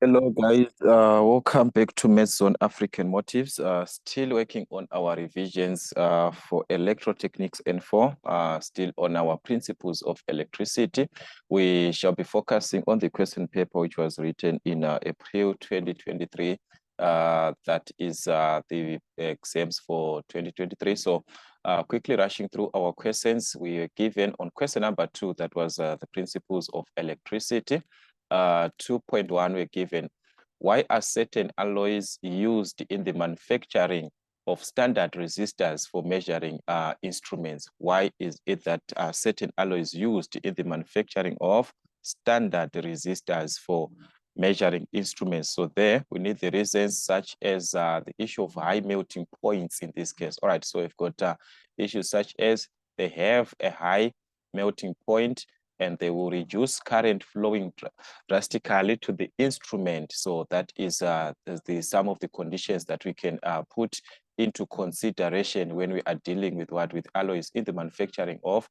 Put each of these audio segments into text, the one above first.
Hello guys, welcome back to Maths on African Motives. Still working on our revisions for Electrotechnics N4, still on our principles of electricity. We shall be focusing on the question paper which was written in April 2023. That is the exams for 2023. So quickly rushing through our questions, we were given on question number 2, that was the principles of electricity. 2.1 we're given, why are certain alloys used in the manufacturing of standard resistors for measuring instruments? Why is it that certain alloys used in the manufacturing of standard resistors for measuring instruments? So there we need the reasons, such as the issue of high melting points in this case. All right, so we've got issues such as they have a high melting point and they will reduce current flowing drastically to the instrument. So that is some of the conditions that we can put into consideration when we are dealing with alloys in the manufacturing of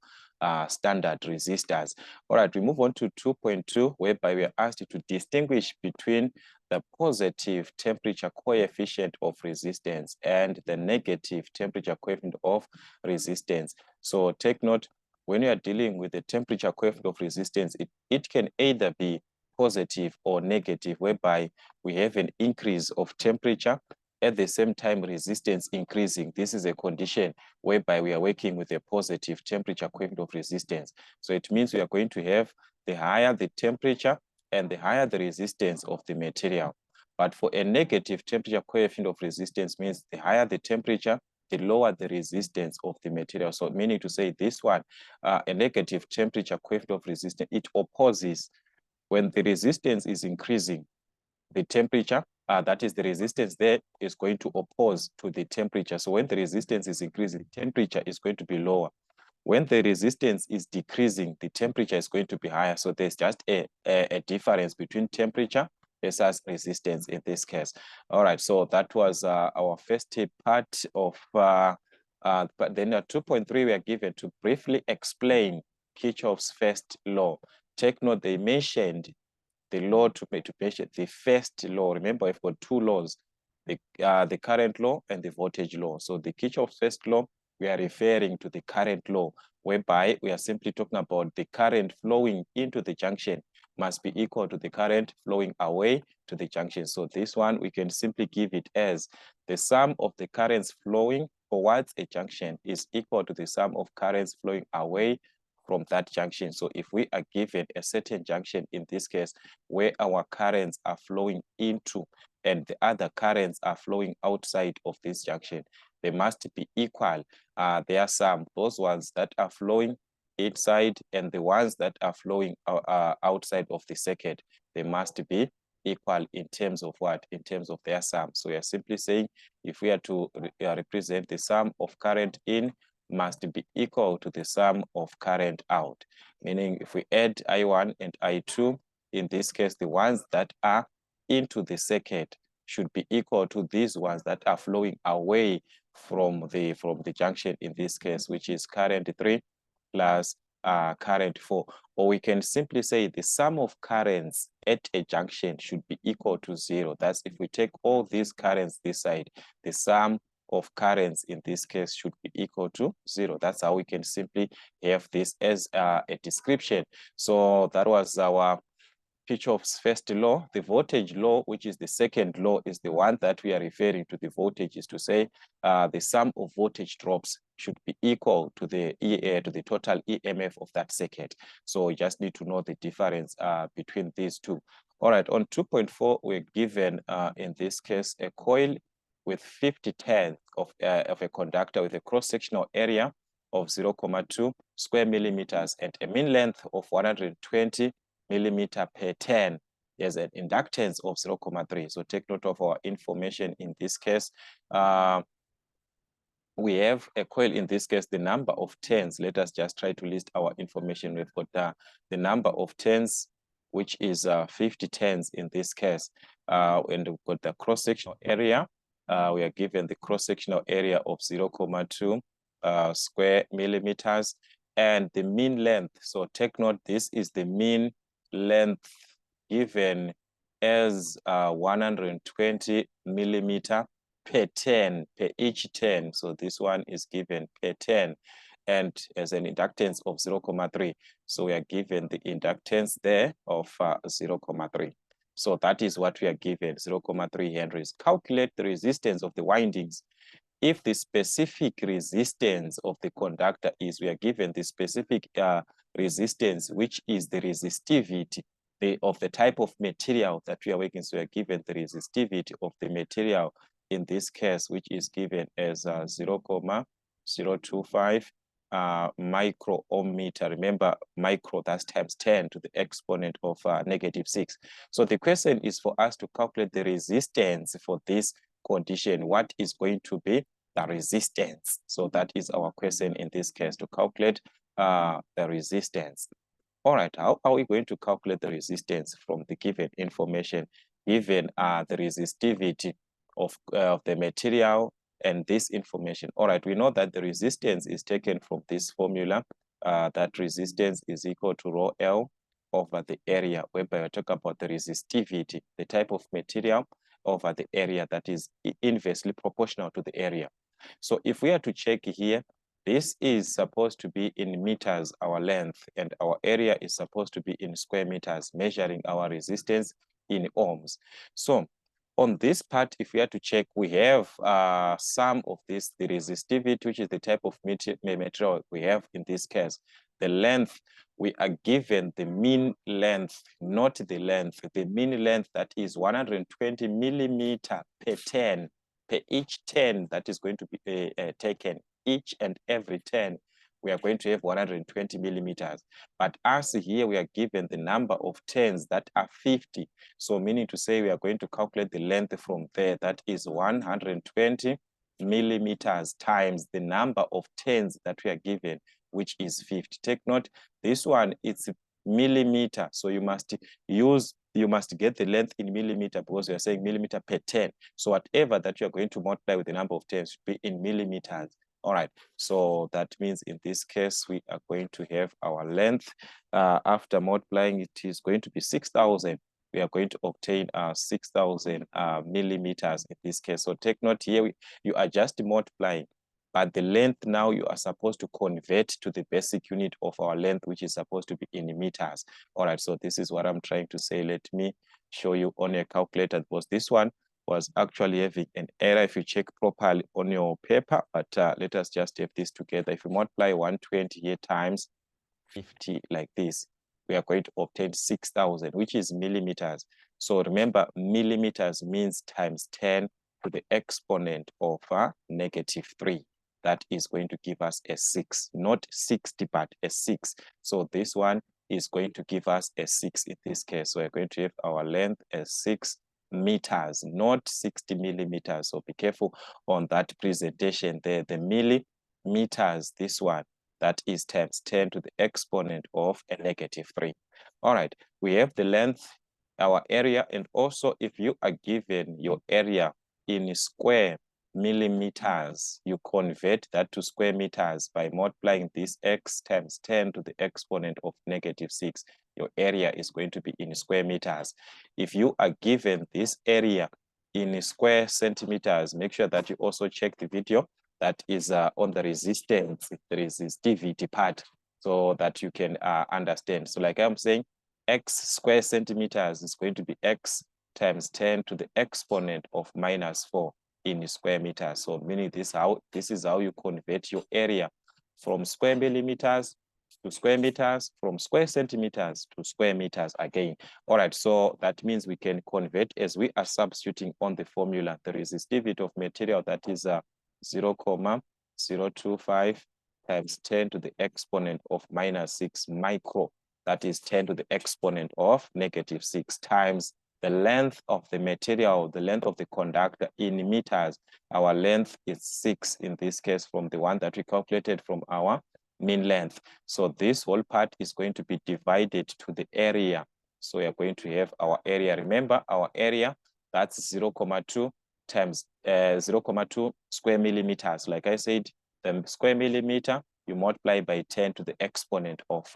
standard resistors. All right, we move on to 2.2, whereby we are asked to distinguish between the positive temperature coefficient of resistance and the negative temperature coefficient of resistance. So take note, when you are dealing with the temperature coefficient of resistance, it can either be positive or negative, whereby we have an increase of temperature at the same time resistance increasing. This is a condition whereby we are working with a positive temperature coefficient of resistance. So it means we are going to have the higher the temperature and the higher the resistance of the material. But for a negative temperature coefficient of resistance means the higher the temperature, the lower the resistance of the material. So meaning to say this one, a negative temperature coefficient of resistance, it opposes when the resistance is increasing, the temperature, that is the resistance there is going to oppose to the temperature. So when the resistance is increasing, the temperature is going to be lower. When the resistance is decreasing, the temperature is going to be higher. So there's just a difference between temperature versus resistance in this case. All right, so that was our first part of, but then at 2.3, we are given to briefly explain Kirchhoff's first law. Take note, they mentioned the law to measure the first law. Remember, we've got two laws, the current law and the voltage law. So the Kirchhoff's first law, we are referring to the current law, whereby we are simply talking about the current flowing into the junction must be equal to the current flowing away to the junction. So this one, we can simply give it as the sum of the currents flowing towards a junction is equal to the sum of currents flowing away from that junction. So if we are given a certain junction, in this case, where our currents are flowing into and the other currents are flowing outside of this junction, they must be equal. Their sum, those ones that are flowing inside and the ones that are flowing outside of the circuit, they must be equal in terms of what? In terms of their sum. So we are simply saying, if we are to represent the sum of current in, must be equal to the sum of current out. Meaning if we add I1 and I2, in this case, the ones that are into the circuit should be equal to these ones that are flowing away from the junction, in this case, which is current 3 plus current 4. Or we can simply say the sum of currents at a junction should be equal to 0. That's if we take all these currents this side, the sum of currents in this case should be equal to 0. That's how we can simply have this as a description. So that was our Kirchhoff's first law. The voltage law, which is the second law, is the one that we are referring to. The voltage is to say the sum of voltage drops should be equal to the total EMF of that circuit. So we just need to know the difference between these two. All right, on 2.4, we're given in this case a coil with 50 turns of a conductor with a cross-sectional area of 0.2 square millimeters and a mean length of 120 millimeter per turn. There's an inductance of 0.3. So take note of our information in this case. We have a coil, in this case, the number of turns. Let us just try to list our information. We've got the number of turns, which is 50 turns in this case. And we've got the cross-sectional area. We are given the cross-sectional area of 0.2 square millimeters and the mean length. So take note, this is the mean length given as 120 millimeter per 10, per each 10. So this one is given per 10 and as an inductance of 0.3. So we are given the inductance there of 0.3. So that is what we are given, 0.3 Henries. Calculate the resistance of the windings. If the specific resistance of the conductor is, we are given the specific resistance, which is the resistivity of the type of material that we are working. So we are given the resistivity of the material in this case, which is given as 0.025 micro ohm meter. Remember, micro, that's times 10 to the exponent of -6. So the question is for us to calculate the resistance for this condition. What is going to be the resistance? So that is our question in this case, to calculate the resistance. All right, how are we going to calculate the resistance from the given information, given the resistivity of the material and this information? All right, we know that the resistance is taken from this formula, that resistance is equal to rho L over the area, whereby we talk about the resistivity, the type of material over the area that is inversely proportional to the area. So if we are to check here, this is supposed to be in meters, our length, and our area is supposed to be in square meters, measuring our resistance in ohms. So on this part, if we are to check, we have some of this, the resistivity, which is the type of material we have in this case. The length, we are given the mean length, not the length, the mean length that is 120 millimeter per 10, per each 10 that is going to be taken. Each and every 10, we are going to have 120 millimeters. But us here, we are given the number of 10s that are 50. So meaning to say we are going to calculate the length from there. That is 120 millimeters times the number of 10s that we are given, which is 50. Take note, this one, it's millimeter. So you must get the length in millimeter, because we are saying millimeter per 10. So whatever that you are going to multiply with the number of 10s should be in millimeters. All right, so that means in this case, we are going to have our length. After multiplying, it is going to be 6,000. We are going to obtain 6,000 millimeters in this case. So take note here, you are just multiplying, but the length now you are supposed to convert to the basic unit of our length, which is supposed to be in meters. All right, so this is what I'm trying to say. Let me show you on a calculator, because this one was actually having an error if you check properly on your paper, but let us just have this together. If you multiply 120 here times 50 like this, we are going to obtain 6,000, which is millimeters. So remember, millimeters means times 10 to the exponent of -3. That is going to give us a 6, not 60, but a 6. So this one is going to give us a 6 in this case. So we're going to have our length as 6 meters, not 60 millimeters. So be careful on that presentation there. The millimeters, this one, that is times 10 to the exponent of a -3. All right, we have the length, our area, and also if you are given your area in square millimeters, you convert that to square meters by multiplying this x times 10 to the exponent of -6. Your area is going to be in square meters. If you are given this area in square centimeters, make sure that you also check the video that is on the resistance, the resistivity part, so that you can understand. So like I'm saying, x square centimeters is going to be x times 10 to the exponent of -4 in square meters. So meaning this is how you convert your area from square millimeters to square meters, from square centimeters to square meters again. All right, so that means we can convert as we are substituting on the formula, the resistivity of material, that is 0.025 times 10 to the exponent of -6 micro, that is 10 to the exponent of -6, times the length of the material, the length of the conductor in meters. Our length is 6 in this case, from the one that we calculated from our mean length. So this whole part is going to be divided to the area. So we are going to have our area. Remember, our area, that's 0.2 times 0.2 square millimeters. Like I said, the square millimeter, you multiply by 10 to the exponent of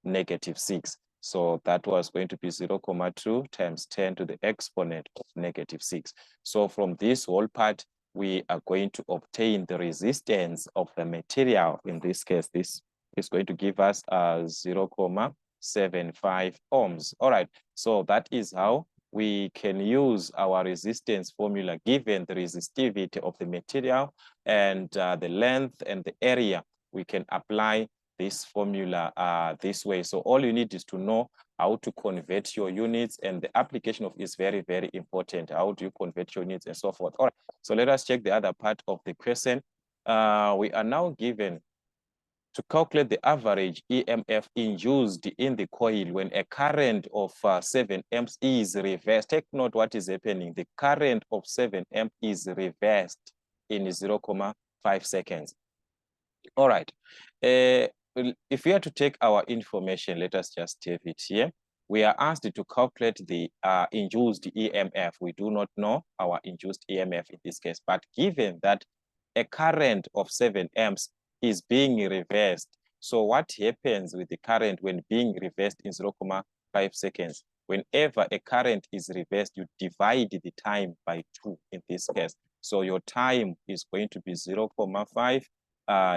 -6. So that was going to be 0.2 times 10 to the exponent of -6. So from this whole part, we are going to obtain the resistance of the material. In this case, this is going to give us 0.75 ohms. All right, so that is how we can use our resistance formula given the resistivity of the material and the length and the area. We can apply this formula this way. So all you need is to know how to convert your units, and the application of is very, very important. How do you convert your units and so forth? All right, so let us check the other part of the question. We are now given to calculate the average EMF induced in the coil when a current of 7 amps is reversed. Take note what is happening. The current of 7 amps is reversed in 0.5 seconds. All right. If we are to take our information, let us just have it here. We are asked to calculate the induced EMF. We do not know our induced EMF in this case, but given that a current of 7 amps is being reversed, so what happens with the current when being reversed in 0.5 seconds? Whenever a current is reversed, you divide the time by 2 in this case. So your time is going to be 0.5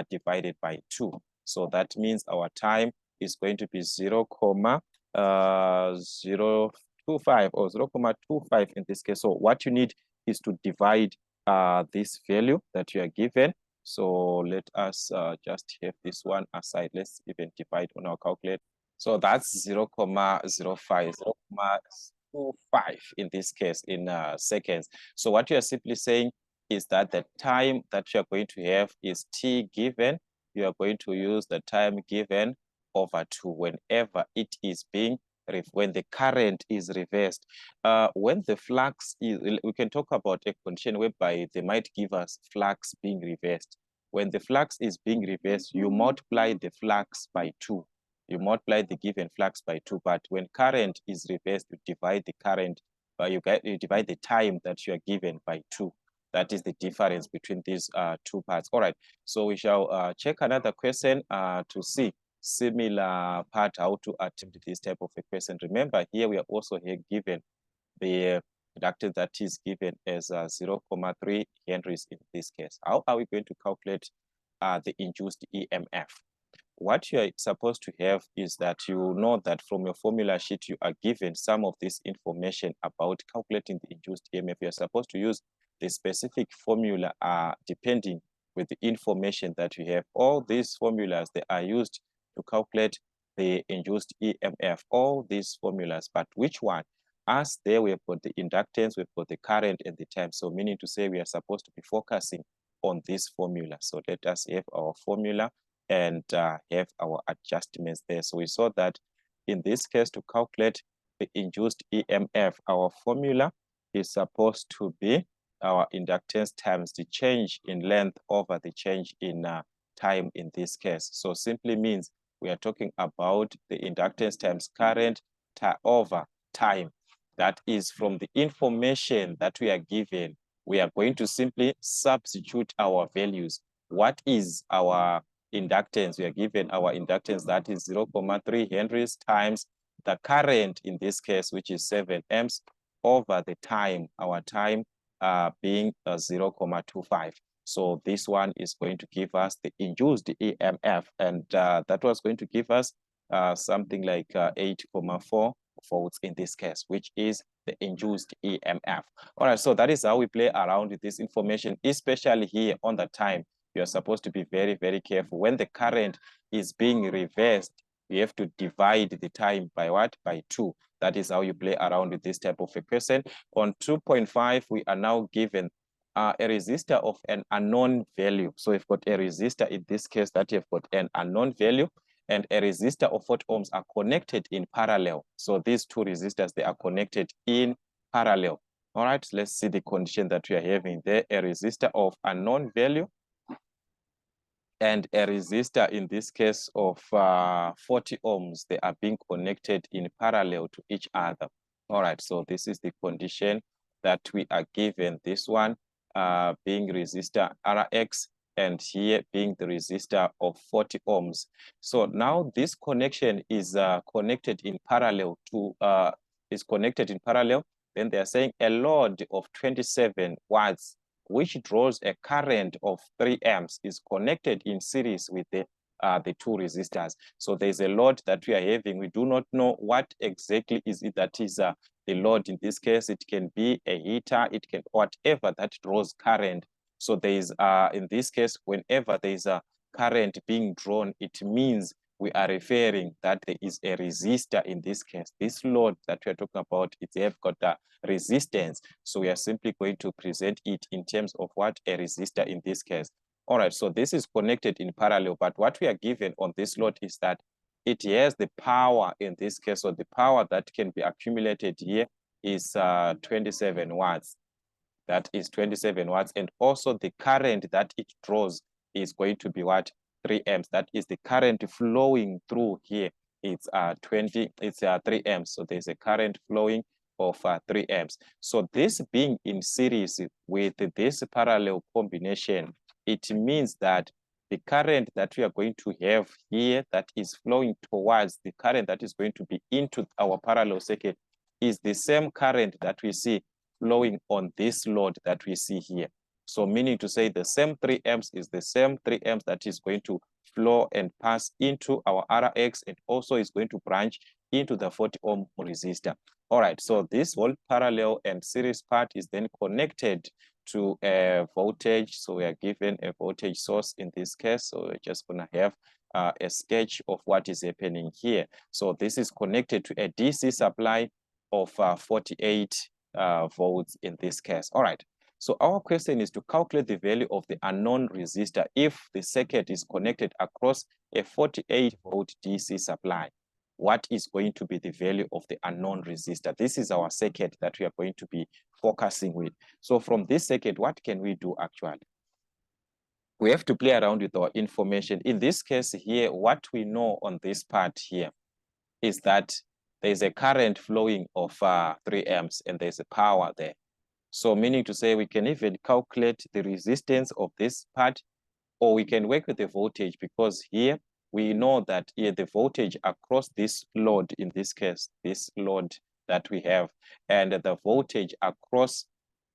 divided by 2. So that means our time is going to be 0.025 or 0.25 in this case. So what you need is to divide this value that you are given. So let us just have this one aside. Let's even divide on our calculator. So that's 0.05, 0.25 in this case in seconds. So what you are simply saying is that the time that you are going to have is t given. You are going to use the time given over 2 whenever it is being, when the current is reversed. When the flux is, we can talk about a condition whereby they might give us flux being reversed. When the flux is being reversed, you multiply the flux by 2. You multiply the given flux by 2. But when current is reversed, you divide the current, you divide the time that you are given by 2. That is the difference between these two parts. All right, so we shall check another question to see similar part, how to attempt this type of a question. Remember, here we are also here given the inductance that is given as 0.3 henries in this case. How are we going to calculate the induced EMF? What you are supposed to have is that you know that from your formula sheet, you are given some of this information about calculating the induced EMF. You are supposed to use the specific formula depending with the information that you have. All these formulas, they are used to calculate the induced EMF, all these formulas, but which one? As there, we have got the inductance, we've got the current and the time. So meaning to say we are supposed to be focusing on this formula. So let us have our formula and have our adjustments there. So we saw that in this case, to calculate the induced EMF, our formula is supposed to be our inductance times the change in length over the change in time in this case. So simply means we are talking about the inductance times current over time. That is from the information that we are given. We are going to simply substitute our values. What is our inductance? We are given our inductance, that is 0.3 henries times the current in this case, which is 7 amps, over the time, our time being 0.25. So this one is going to give us the induced EMF, and that was going to give us something like 8.4 volts in this case, which is the induced EMF. All right, so that is how we play around with this information, especially here on the time. You are supposed to be very, very careful. When the current is being reversed, you have to divide the time by what? By 2. That is how you play around with this type of a question. On 2.5, we are now given a resistor of an unknown value. So we've got a resistor in this case that you've got an unknown value, and a resistor of 40 ohms are connected in parallel. So these two resistors, they are connected in parallel. All right, let's see the condition that we are having there. A resistor of unknown value and a resistor in this case of 40 ohms, they are being connected in parallel to each other. All right, so this is the condition that we are given. This one being resistor Rx and here being the resistor of 40 ohms. So now this connection is connected in parallel to then they are saying a load of 27 watts which draws a current of 3 amps is connected in series with the two resistors. So there's a load that we are having. We do not know what exactly is it that is the load. In this case, it can be a heater, it can whatever that draws current. So there is in this case, whenever there is a current being drawn, it means we are referring that there is a resistor in this case. This load that we are talking about, it have got a resistance. So we are simply going to present it in terms of what a resistor in this case. All right, so this is connected in parallel, but what we are given on this load is that it has the power in this case, so the power that can be accumulated here is 27 watts. That is 27 watts, and also the current that it draws is going to be what? 3 amps. That is the current flowing through here. It's 3 amps. So there's a current flowing of 3 amps. So this being in series with this parallel combination, it means that the current that we are going to have here that is flowing towards the current that is going to be into our parallel circuit is the same current that we see flowing on this load that we see here. So meaning to say the same 3 amps is the same 3 amps that is going to flow and pass into our RX, and also is going to branch into the 40 ohm resistor. All right, so this whole parallel and series part is then connected to a voltage. So we are given a voltage source in this case. So we're just gonna have a sketch of what is happening here. So this is connected to a DC supply of 48 volts in this case. All right. So our question is to calculate the value of the unknown resistor if the circuit is connected across a 48 volt DC supply. What is going to be the value of the unknown resistor? This is our circuit that we are going to be focusing with. So from this circuit, what can we do actually? We have to play around with our information. In this case here, what we know on this part here is that there's a current flowing of 3 amps and there's a power there. So meaning to say we can even calculate the resistance of this part, or we can work with the voltage, because here we know that here the voltage across this load, in this case, this load that we have, and the voltage across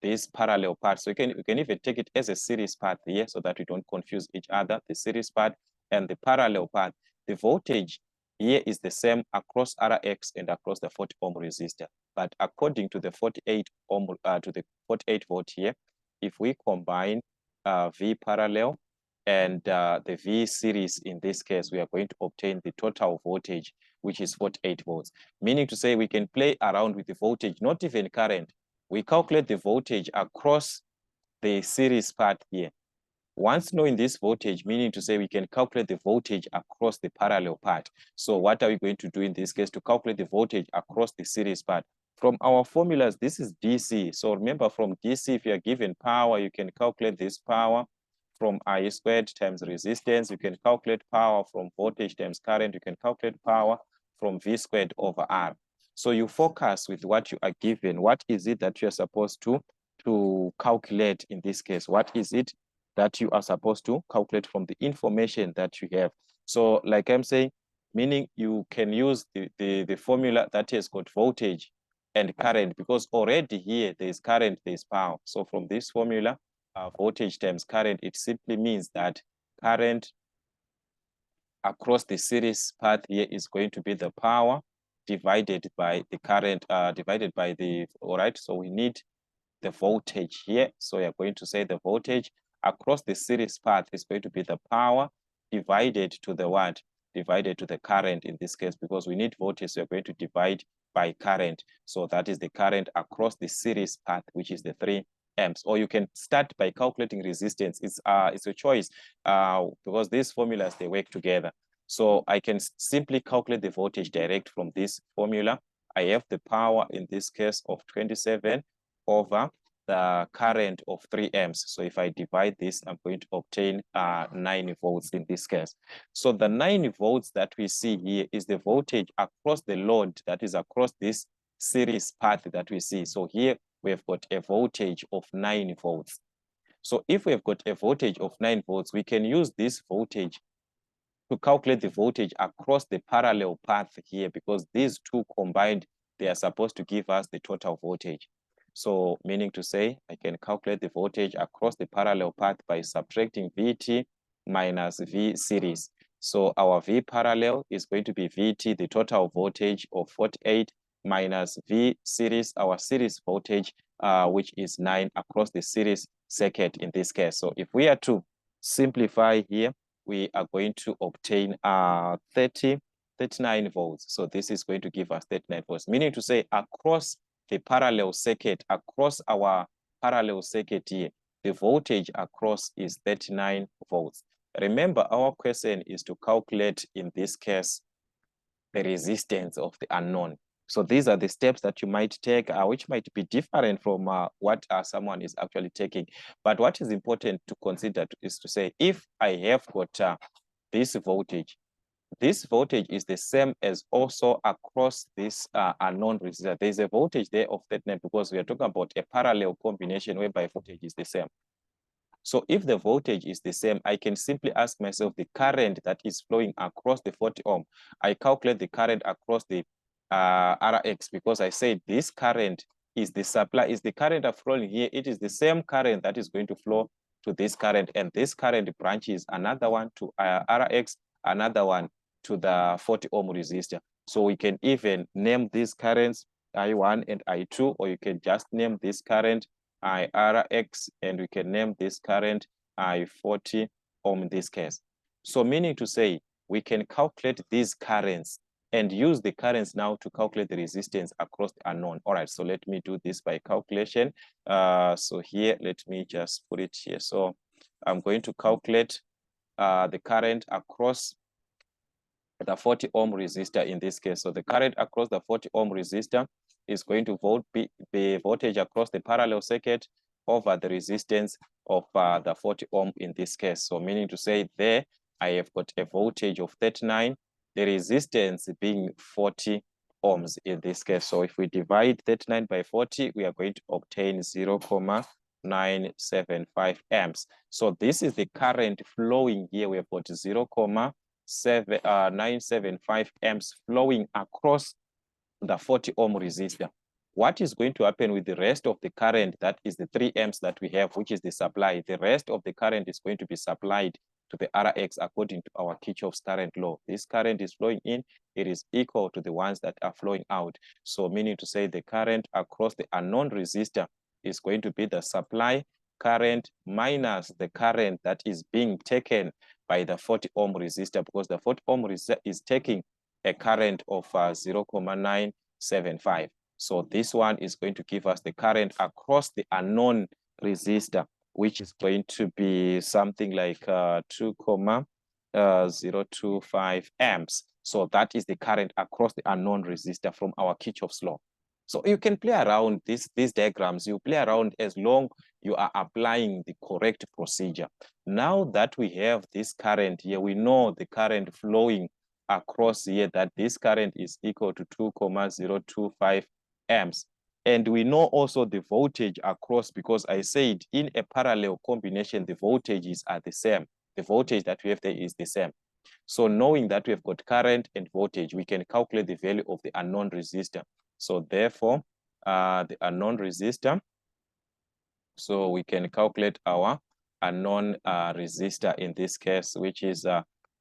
this parallel part. So we can even take it as a series part here so that we don't confuse each other, the series part and the parallel part. The voltage here is the same across RX and across the 40 ohm resistor. But according to the 48 ohm to the 48 volt here, if we combine V parallel and the V series, in this case, we are going to obtain the total voltage, which is 48 volts. Meaning to say we can play around with the voltage, not even current. We calculate the voltage across the series part here. Once knowing this voltage, meaning to say we can calculate the voltage across the parallel part. So what are we going to do in this case to calculate the voltage across the series part? From our formulas, this is DC. So remember, from DC, if you are given power, you can calculate this power from I squared times resistance. You can calculate power from voltage times current. You can calculate power from V squared over R. So you focus with what you are given. What is it that you are supposed to calculate in this case? What is it that you are supposed to calculate from the information that you have? So like I'm saying, meaning you can use the formula that has got voltage and current, because already here there's current, there's power. So from this formula, voltage times current, it simply means that current across the series path here is going to be the power divided by the current, divided by the, all right, so we need the voltage here. So we are going to say the voltage across the series path is going to be the power divided to the what? Divided to the current in this case, because we need voltage, so we're going to divide by current. So that is the current across the series path, which is the 3 amps. Or you can start by calculating resistance. It's a choice because these formulas, they work together. So I can simply calculate the voltage direct from this formula. I have the power in this case of 27 over the current of 3 amps. So if I divide this, I'm going to obtain 9 volts in this case. So the 9 volts that we see here is the voltage across the load, that is across this series path that we see. So here we have got a voltage of 9 volts. So if we've got a voltage of 9 volts, we can use this voltage to calculate the voltage across the parallel path here, because these two combined, they are supposed to give us the total voltage. So meaning to say, I can calculate the voltage across the parallel path by subtracting VT minus V series. So our V parallel is going to be VT, the total voltage of 48, minus V series, our series voltage, which is 9 across the series circuit in this case. So if we are to simplify here, we are going to obtain 39 volts. So this is going to give us 39 volts, meaning to say across the parallel circuit, across our parallel circuit here, the voltage across is 39 volts. Remember, our question is to calculate, in this case, the resistance of the unknown. So these are the steps that you might take, which might be different from what someone is actually taking. But what is important to consider is to say, if I have got this voltage is the same as also across this unknown resistor. There's a voltage there of 39 because we are talking about a parallel combination whereby voltage is the same. So if the voltage is the same, I can simply ask myself the current that is flowing across the 40 ohm. I calculate the current across the Rx, because I said this current is the supply, is the current of flowing here. It is the same current that is going to flow to this current, and this current branches another one to Rx, another one to the 40 ohm resistor. So we can even name these currents I1 and I2, or you can just name this current IRX, and we can name this current I40 ohm in this case. So meaning to say, we can calculate these currents and use the currents now to calculate the resistance across the unknown. All right, so let me do this by calculation. So here, let me just put it here. So I'm going to calculate the current across the 40 ohm resistor in this case. So the current across the 40 ohm resistor is going to be voltage across the parallel circuit over the resistance of the 40 ohm in this case. So meaning to say, there I have got a voltage of 39, the resistance being 40 ohms in this case. So if we divide 39 by 40, we are going to obtain 0.975 amps. So this is the current flowing here. We have got 0.975 amps flowing across the 40 ohm resistor. What is going to happen with the rest of the current, that is the 3 amps that we have, which is the supply? The rest of the current is going to be supplied to the Rx according to our Kirchhoff's current law. This current is flowing in, it is equal to the ones that are flowing out. So meaning to say, the current across the unknown resistor is going to be the supply current minus the current that is being taken by the 40 ohm resistor, because the 40 ohm resistor is taking a current of 0.975. So this one is going to give us the current across the unknown resistor, which is going to be something like 2.025 amps. So that is the current across the unknown resistor from our Kirchhoff's law. So you can play around these diagrams. You play around as long you are applying the correct procedure. Now that we have this current here, we know the current flowing across here, that this current is equal to 2.025 amps. And we know also the voltage across, because I said in a parallel combination, the voltages are the same. The voltage that we have there is the same. So knowing that we have got current and voltage, we can calculate the value of the unknown resistor. So therefore, the unknown resistor, so we can calculate our unknown resistor in this case, which is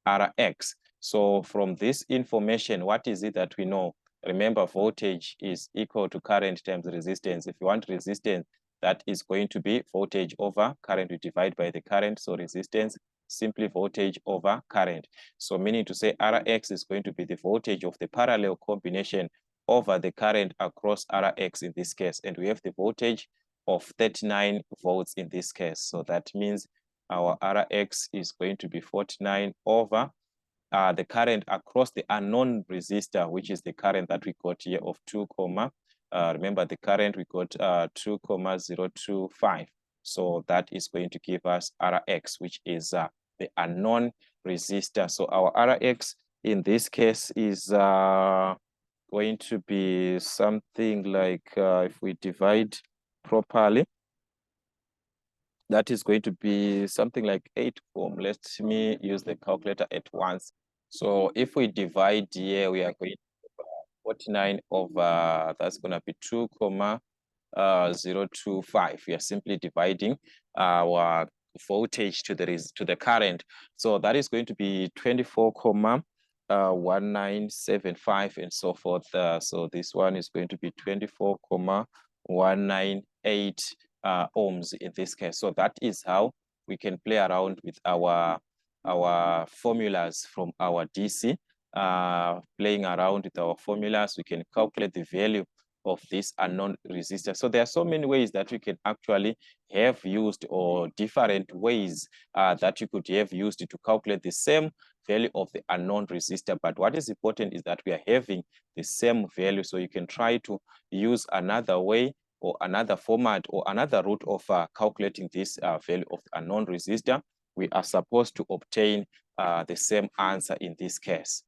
Rx. So from this information, what is it that we know? Remember, voltage is equal to current times resistance. If you want resistance, that is going to be voltage over current. We divide by the current. So resistance, simply voltage over current. So meaning to say, Rx is going to be the voltage of the parallel combination over the current across Rx in this case. And we have the voltage of 39 volts in this case. So that means our Rx is going to be 49 over the current across the unknown resistor, which is the current that we got here of 2, remember the current we got 2.025. So that is going to give us Rx, which is the unknown resistor. So our Rx in this case is going to be something like, if we divide properly, that is going to be something like 8 ohm. Let me use the calculator at once. So if we divide here, we are going to 49 over, that's going to be 2,025. We are simply dividing our voltage to the current. So that is going to be 24,1975 and so forth. So this one is going to be 24,198 ohms in this case. So that is how we can play around with our formulas from our DC. Playing around with our formulas, we can calculate the value of this unknown resistor. So there are so many ways that we can actually have used, or different ways that you could have used to calculate the same value of the unknown resistor. But what is important is that we are having the same value. So you can try to use another way or another format or another route of calculating this value of the unknown resistor. We are supposed to obtain the same answer in this case.